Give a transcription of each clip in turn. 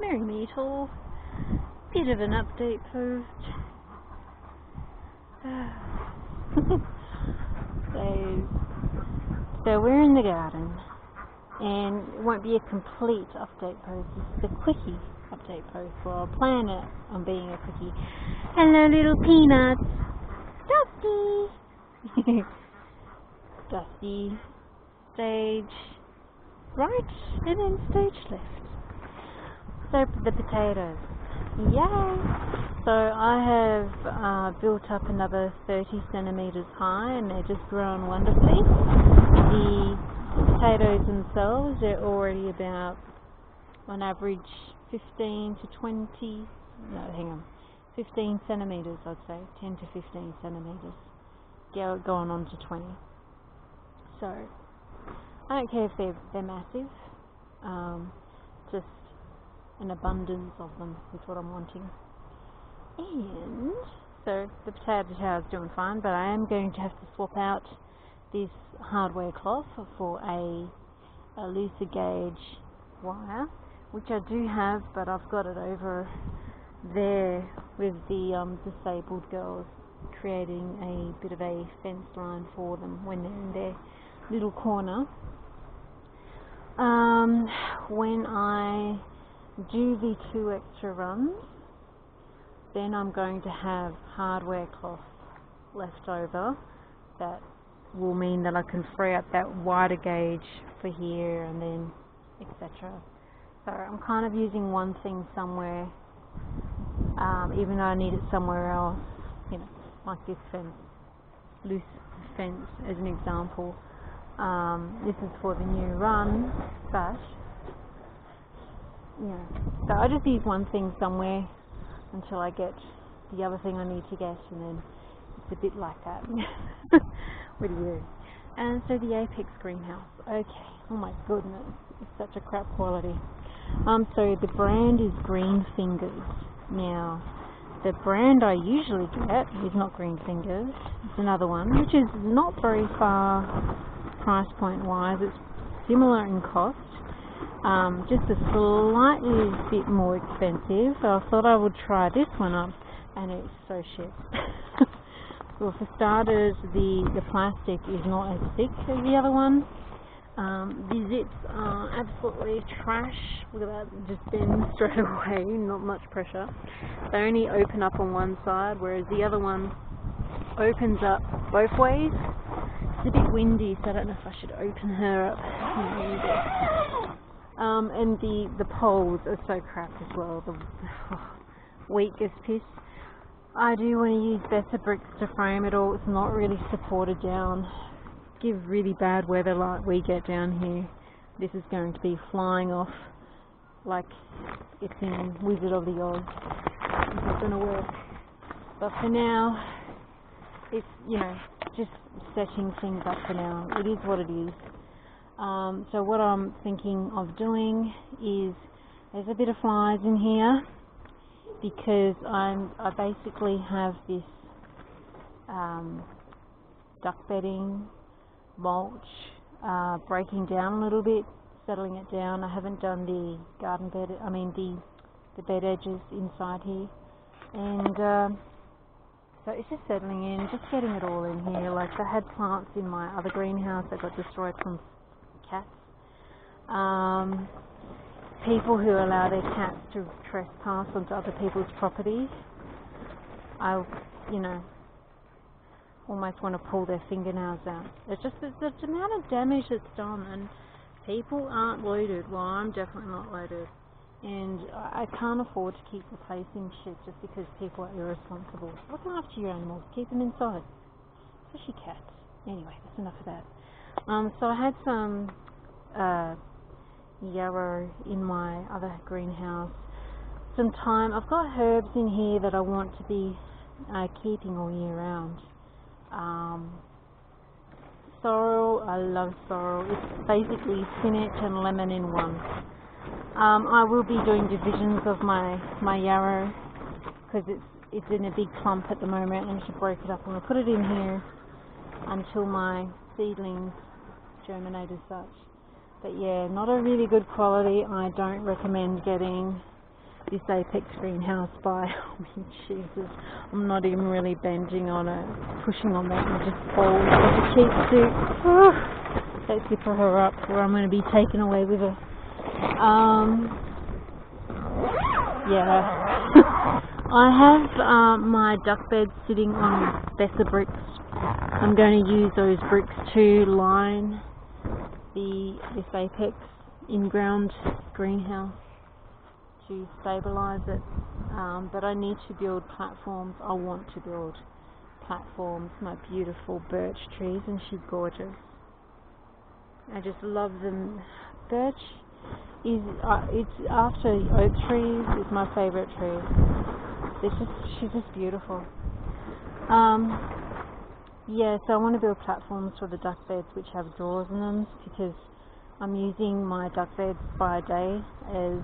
Merry Meetle. Bit of an update post. So we're in the garden, and it won't be a complete update post. This is a quickie update post. Well, I'll plan it on being a quickie. Hello, little peanuts. Dusty. Dusty. Stage right, and then stage left. So the potatoes. Yay! So I have built up another 30 centimeters high, and they're just growing wonderfully. The potatoes themselves are already about, on average, 15 to 20, no, hang on, 15 centimeters, I'd say, 10 to 15 centimeters, going on to 20. So I don't care if they're massive, just an abundance of them is what I'm wanting. And so the potato tower is doing fine, but I am going to have to swap out this hardware cloth for a looser gauge wire, which I do have, but I've got it over there with the disabled girls, creating a bit of a fence line for them when they're in their little corner. When I do the 2 extra runs, then I'm going to have hardware cloth left over. That will mean that I can free up that wider gauge for here and then etc. So I'm kind of using one thing somewhere, even though I need it somewhere else, you know, like this fence, loose fence as an example. This is for the new run, but yeah, so I just use one thing somewhere until I get the other thing I need to get, and then it's a bit like that. What do you do? And so the Apex greenhouse. Okay, oh my goodness, it's such a crap quality. So the brand is Green Fingers. Now, the brand I usually get is not Green Fingers, it's another one, which is not very far price point wise. It's similar in cost, just a slightly bit more expensive. So I thought I would try this one up, and it's so shit. Well, for starters, the plastic is not as thick as the other one. The zips are absolutely trash. Look at that, just bend straight away, not much pressure. They only open up on one side, whereas the other one opens up both ways. It's a bit windy, so I don't know if I should open her up. And the poles are so crap as well. Weak as piss. I do want to use better bricks to frame it all. It's not really supported down. Give really bad weather like we get down here, this is going to be flying off like it's in Wizard of the Oz. It's not going to work. But for now, it's, you know, just setting things up for now. It is what it is. So what I'm thinking of doing is, there's a bit of flies in here because I basically have this duck bedding, mulch, breaking down a little bit, settling it down. I haven't done the garden bed, the bed edges inside here, and so it's just settling in, just getting it all in here. Like, I had plants in my other greenhouse that got destroyed from cats. People who allow their cats to trespass onto other people's property, I, almost want to pull their fingernails out. It's just the amount of damage that's done, and people aren't loaded. Well, I'm definitely not loaded, and I can't afford to keep replacing shit just because people are irresponsible. Look after your animals, keep them inside, especially cats. Anyway, that's enough of that. So I had some yarrow in my other greenhouse. Some thyme. I've got herbs in here that I want to be keeping all year round. Sorrel, I love sorrel. It's basically spinach and lemon in one. I will be doing divisions of my yarrow because it's in a big clump at the moment, and I should break it up. I'm going to put it in here until my seedlings germinate as such. But yeah, not a really good quality. I don't recommend getting this apex greenhouse by, Jesus, I'm not even really bending on it, pushing on that and just falls like a cheap suit. Let's zipper her up or I'm going to be taken away with her. Yeah. I have my duck bed sitting on Besser bricks. I'm going to use those bricks to line this apex in-ground greenhouse to stabilise it, but I need to build platforms. I want to build platforms. My beautiful birch trees, and she's gorgeous. I just love them. Birch is it's after oak trees. It's my favourite tree. She's just beautiful. Yeah, so I want to build platforms for the duck beds which have drawers in them, because I'm using my duck beds by day as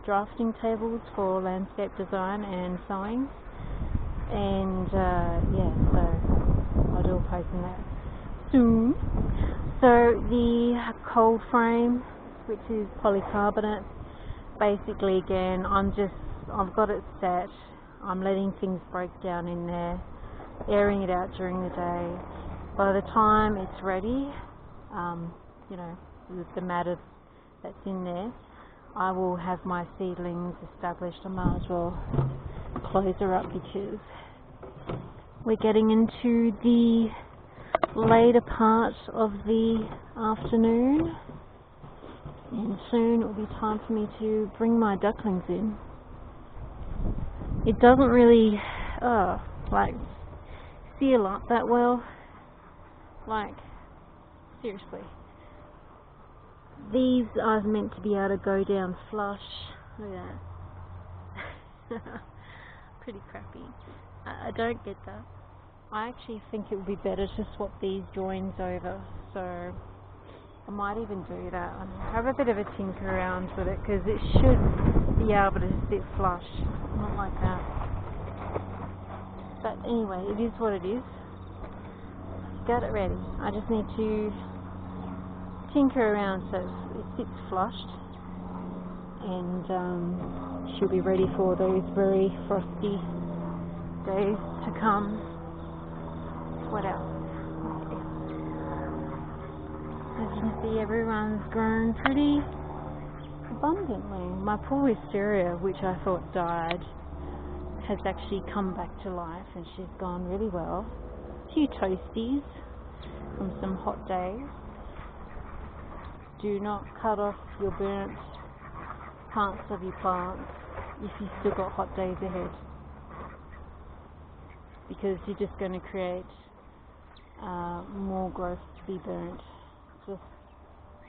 drafting tables for landscape design and sewing, and yeah, so I'll do a post on that soon. So the cold frame, which is polycarbonate, basically again I've got it set. I'm letting things break down in there, airing it out during the day. By the time it's ready, you know, with the matter that's in there, I will have my seedlings established. I might as well close her up because we're getting into the later part of the afternoon, and soon it will be time for me to bring my ducklings in. It doesn't really like seal up that well, like seriously. These are meant to be able to go down flush. Look at that. Pretty crappy. I don't get that. I actually think it would be better to swap these joins over, so I might even do that. I have a bit of a tinker around with it because it should be able to sit flush, not like that. But anyway, it is what it is. Got it ready. I just need to tinker around so it sits flushed, and she'll be ready for those very frosty days to come. What else? As you can see, everyone's grown pretty abundantly. My poor wisteria, which I thought died, has actually come back to life, and she's gone really well. A few toasties from some hot days. Do not cut off your burnt parts of your plants if you've still got hot days ahead, because you're just going to create more growth to be burnt. Just,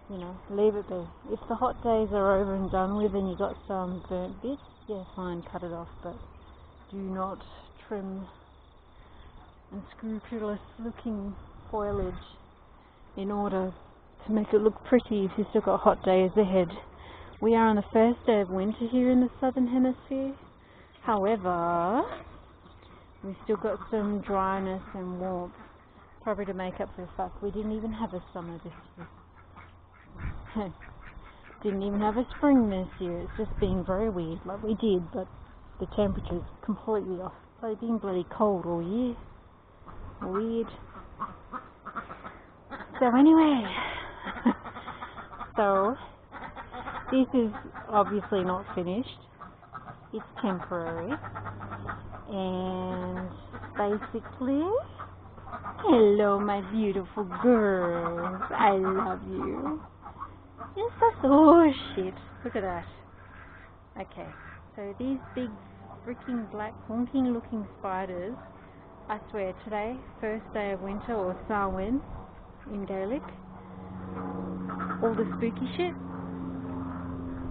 you know, leave it be. If the hot days are over and done with and you got some burnt bits, yeah, fine, cut it off, but do not trim unscrupulous looking foliage in order to make it look pretty if you've still got hot days ahead. We are on the first day of winter here in the southern hemisphere. However, we've still got some dryness and warmth, probably to make up for the fact we didn't even have a summer this year. Didn't even have a spring this year. It's just been very weird. Like, we did, but the temperature's completely off. It's been bloody cold all year. Weird. So anyway, so this is obviously not finished. It's temporary, and basically, hello my beautiful girls, I love you. Yes, that's, oh shit, look at that. Okay, so these big freaking black honking looking spiders, I swear, today, first day of winter, or Samhuinn in Gaelic, all the spooky shit,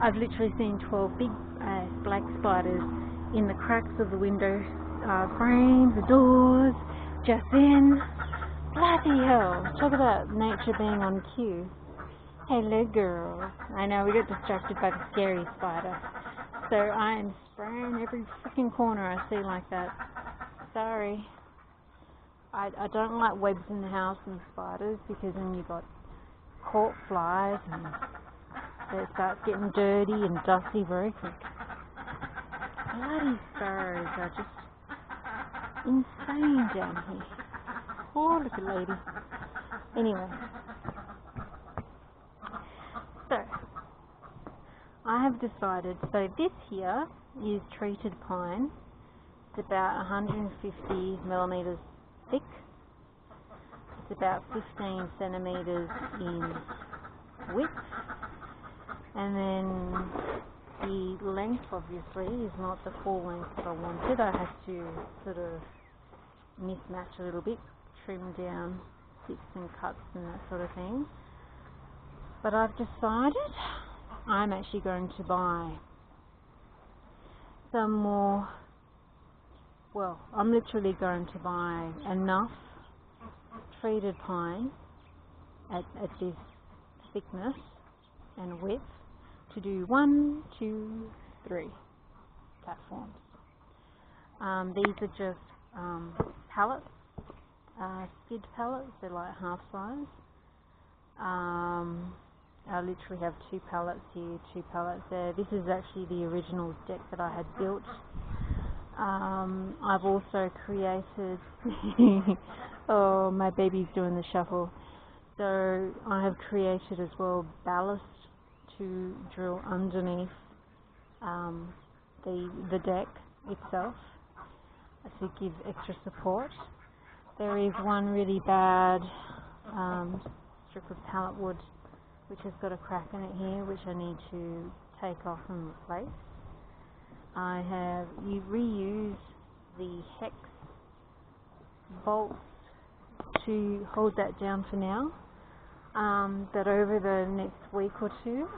I've literally seen 12 big black spiders in the cracks of the window frames, the doors, just in. Bloody hell, talk about nature being on cue. Hello girls. I know, we got distracted by the scary spider, so I am spraying every freaking corner I see like that. Sorry. I don't like webs in the house and spiders, because then you got caught flies and it starts getting dirty and dusty very quick. bloody sparrows are just insane down here. Poor little lady. Anyway, so I have decided, so this here is treated pine. It's about 150 millimeters thick. It's about 15 centimeters in width, and then the length obviously is not the full length that I wanted. I had to sort of mismatch a little bit, trim down bits and cuts and that sort of thing. But I've decided I'm actually going to buy some more, well, I'm literally going to buy enough treated pine at this thickness and width to do 1, 2, 3 platforms. These are just pallets, skid pallets. They're like half size. I literally have 2 pallets here, 2 pallets there. This is actually the original deck that I had built. I've also created oh, my baby's doing the shuffle. So I have created as well ballast to drill underneath the deck itself to give extra support. There is one really bad strip of pallet wood which has got a crack in it here, which I need to take off and replace. I have reused the hex bolts to hold that down for now, but over the next week or two,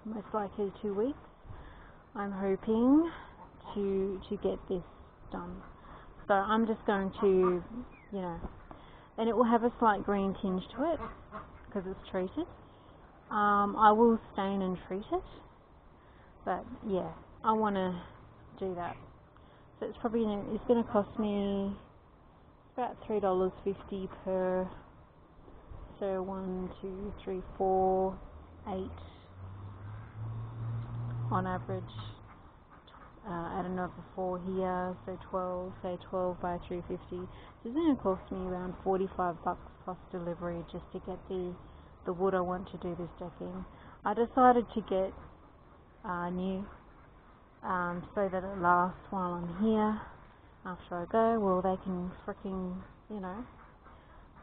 most likely 2 weeks, I'm hoping to get this done. So I'm just going to, and it will have a slight green tinge to it because it's treated. I will stain and treat it, but yeah, I want to do that. So it's probably it's going to cost me about $3.50 per. So 1, 2, 3, 4, 8 on average. Add another 4 here, so 12. Say 12 by 350. So it's going to cost me around $45 plus delivery just to get the wood I want to do this deck in. I decided to get new, so that it lasts while I'm here. After I go, well, they can freaking,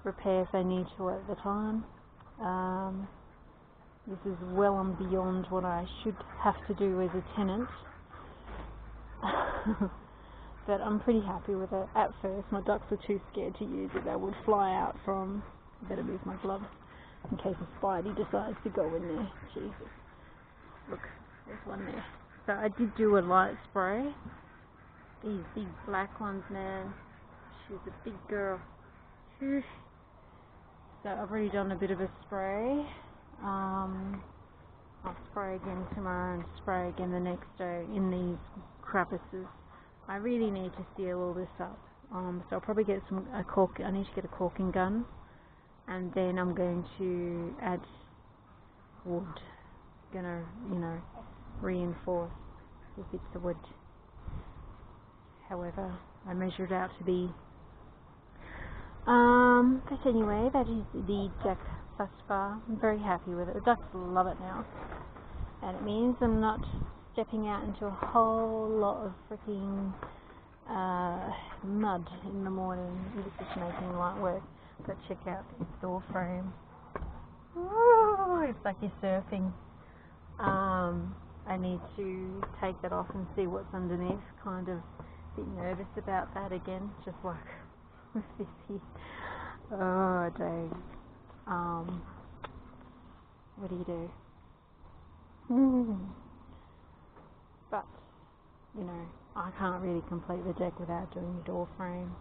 repair if they need to at the time. This is well and beyond what I should have to do as a tenant. But I'm pretty happy with it. At first, my ducks were too scared to use it. They would fly out from, better move my gloves in case a spidey decides to go in there. Jesus. Look, there's one there. So I did do a light spray. These big black ones, man. She's a big girl. So I've already done a bit of a spray. I'll spray again tomorrow and spray again the next day in these crevices. I really need to seal all this up. So I'll probably get a cork. I need to get a caulking gun, and then I'm going to add wood. Gonna, reinforce the bits of wood. However, I measured out to be. But anyway, that is the deck thus far. I'm very happy with it. The ducks love it now, and it means I'm not stepping out into a whole lot of freaking mud in the morning. It's just making light work. But check out this door frame. Ooh, it's like you're surfing. I need to take that off and see what's underneath. Kind of a bit nervous about that again, just like with this here. Oh, dang. What do you do? But, I can't really complete the deck without doing the door frame.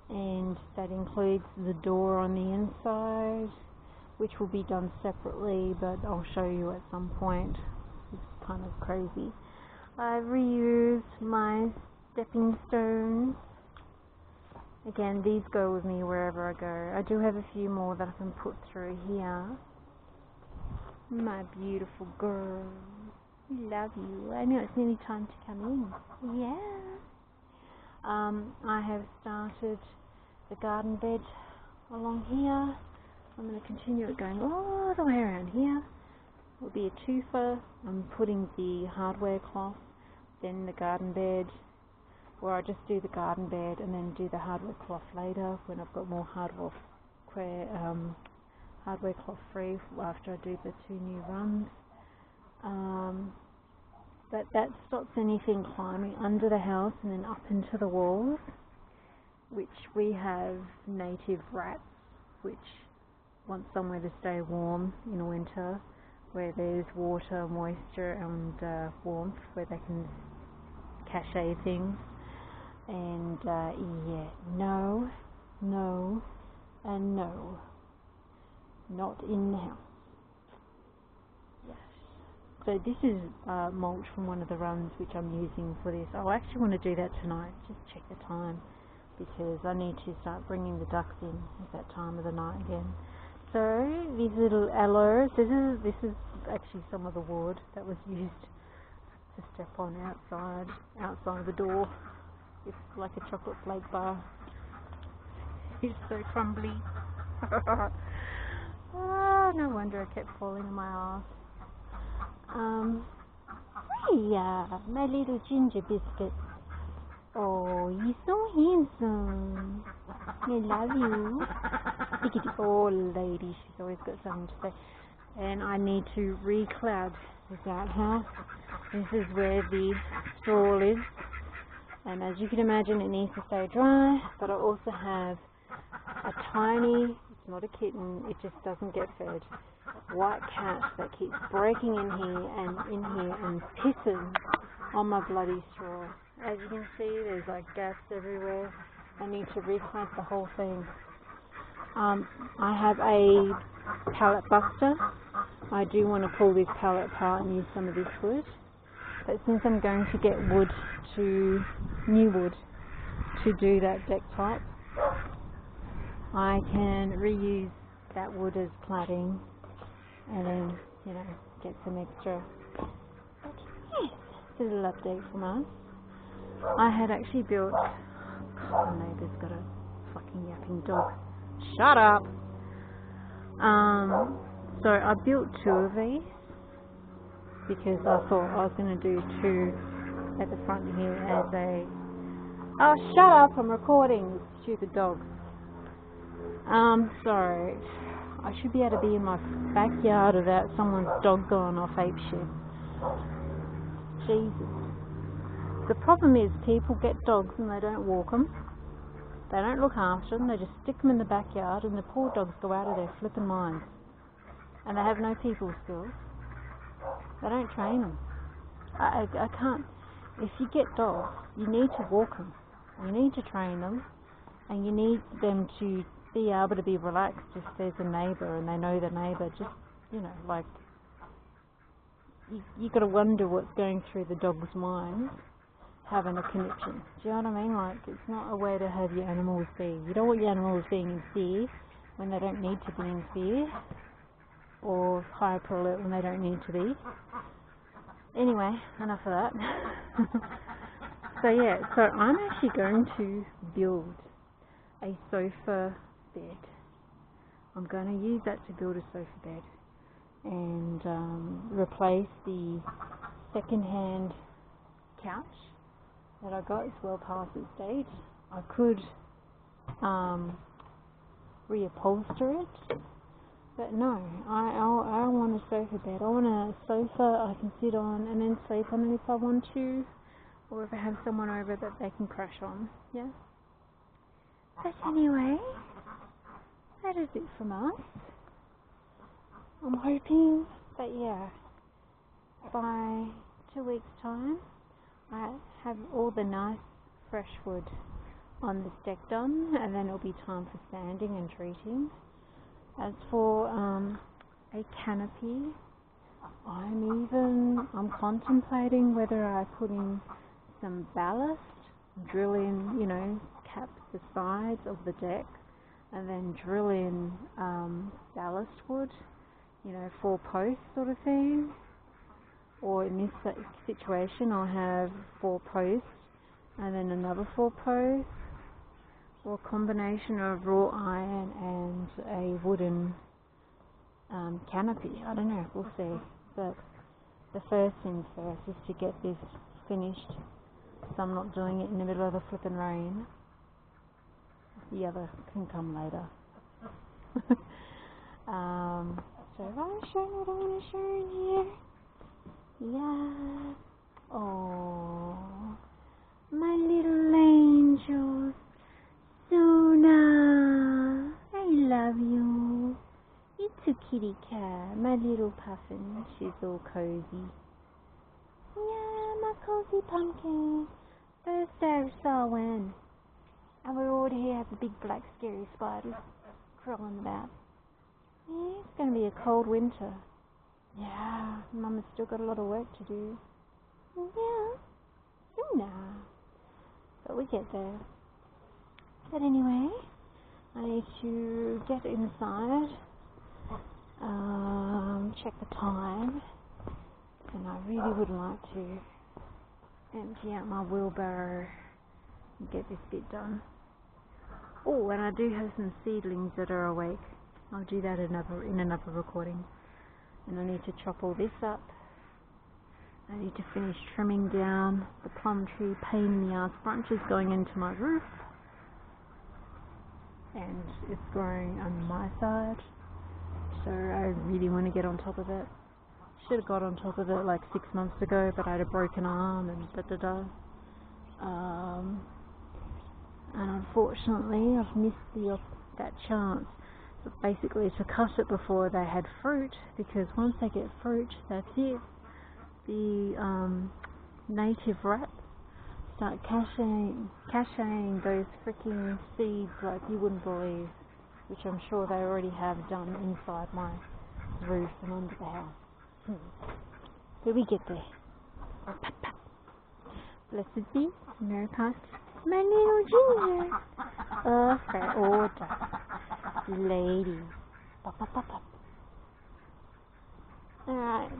And that includes the door on the inside, which will be done separately, but I'll show you at some point. It's kind of crazy. I reused my stepping stones. Again, these go with me wherever I go. I do have a few more that I can put through here. My beautiful girl. Love you. I know it's nearly time to come in. Yeah. I have started the garden bed along here. I'm going to continue it going all the way around here. It'll be a twofer. I'm putting the hardware cloth, then the garden bed, or I just do the garden bed and then do the hardware cloth later when I've got more hardware cloth free after I do the 2 new runs. But that stops anything climbing under the house and then up into the walls, which we have native rats which want somewhere to stay warm in winter, where there's water, moisture and warmth, where they can cache things. And yeah, no, and no, not in the house. Yes. So this is mulch from one of the runs which I'm using for this. I actually want to do that tonight, just check the time, because I need to start bringing the ducks in at that time of the night again. So these little aloes, this is actually some of the wood that was used to step on outside of the door. It's like a chocolate flake bar. It's so crumbly. Oh, no wonder I kept falling on my ass. Hiya, my little ginger biscuit. Oh, you're so handsome. I love you. Look at the old lady, she's always got something to say. And I need to re-cloud this outhouse. This is where the straw lives. And as you can imagine, it needs to stay dry, but I also have a tiny, it's not a kitten, it just doesn't get fed, white cat that keeps breaking in here and pissing on my bloody straw. As you can see, there's like gaps everywhere. I need to reclamp the whole thing. I have a pallet buster. I do want to pull this pallet apart and use some of this wood. But since I'm going to get new wood to do that deck top, I can reuse that wood as cladding and then, get some extra. But yes, a little update from us. I had actually built, the neighbour's got a fucking yapping dog. Shut up! So I built 2 of these because I thought I was going to do 2 at the front here as a... Oh, shut up! I'm recording, stupid dog. Sorry. I should be able to be in my backyard without someone's dog going off ape shit. Jesus. The problem is people get dogs and they don't walk them. They don't look after them. They just stick them in the backyard and the poor dogs go out of their flipping minds. And they have no people skills. They don't train them. I can't. If you get dogs, you need to walk them. You need to train them. And you need them to be able to be relaxed if there's a neighbour and they know the neighbour. Just, you got to wonder what's going through the dog's mind having a conniption. Do you know what I mean? Like, it's not a way to have your animals be. You don't want your animals being in fear when they don't need to be in fear, or hyper alert when they don't need to be. Anyway, enough of that. So I'm actually going to build a sofa bed. I'm going to use that to build a sofa bed and replace the second-hand couch that I got. It's well past its date. I could reupholster it, but no, I want a sofa bed. I want a sofa I can sit on and then sleep on it if I want to, or if I have someone over that they can crash on. Yeah. But anyway, that is it from us. I'm hoping that by 2 weeks' time I have all the nice fresh wood on this deck done, and then it'll be time for sanding and treating. As for a canopy, I'm contemplating whether I put in some ballast, drill in, cap the sides of the deck, and then drill in ballast wood, 4 posts sort of thing. or in this situation I'll have 4 posts and then another 4 posts, or a combination of raw iron and a wooden canopy. I don't know, we'll see. But the first thing first is to get this finished, so I'm not doing it in the middle of the flipping rain. The other can come later. So have I shown what I want to show in here? Yeah. Oh, my little angels. Suna, I love you. It's a kitty cat, my little puffin. She's all cozy. Yeah, my cozy pumpkin. First day of Samhuinn, and we already have the big black scary spiders crawling about. Yeah, it's going to be a cold winter. Yeah, Mum has still got a lot of work to do. Yeah, Suna. But we get there. But anyway, I need to get inside, check the time, and I really would like to empty out my wheelbarrow and get this bit done. Oh, and I do have some seedlings that are awake. I'll do that in another recording. And I need to chop all this up. I need to finish trimming down the plum tree pain in the ass branches going into my roof. And it's growing on my side, so I really want to get on top of it. Should have got on top of it like 6 months ago, but I had a broken arm and da-da-da. And unfortunately I've missed that chance. But basically to cut it before they had fruit, because once they get fruit, that's it. The native rats start caching those freaking seeds like you wouldn't believe, which I'm sure they already have done inside my roof and under the house. So we get there. Blessed be, no past my little ginger. For order, lady. Alright.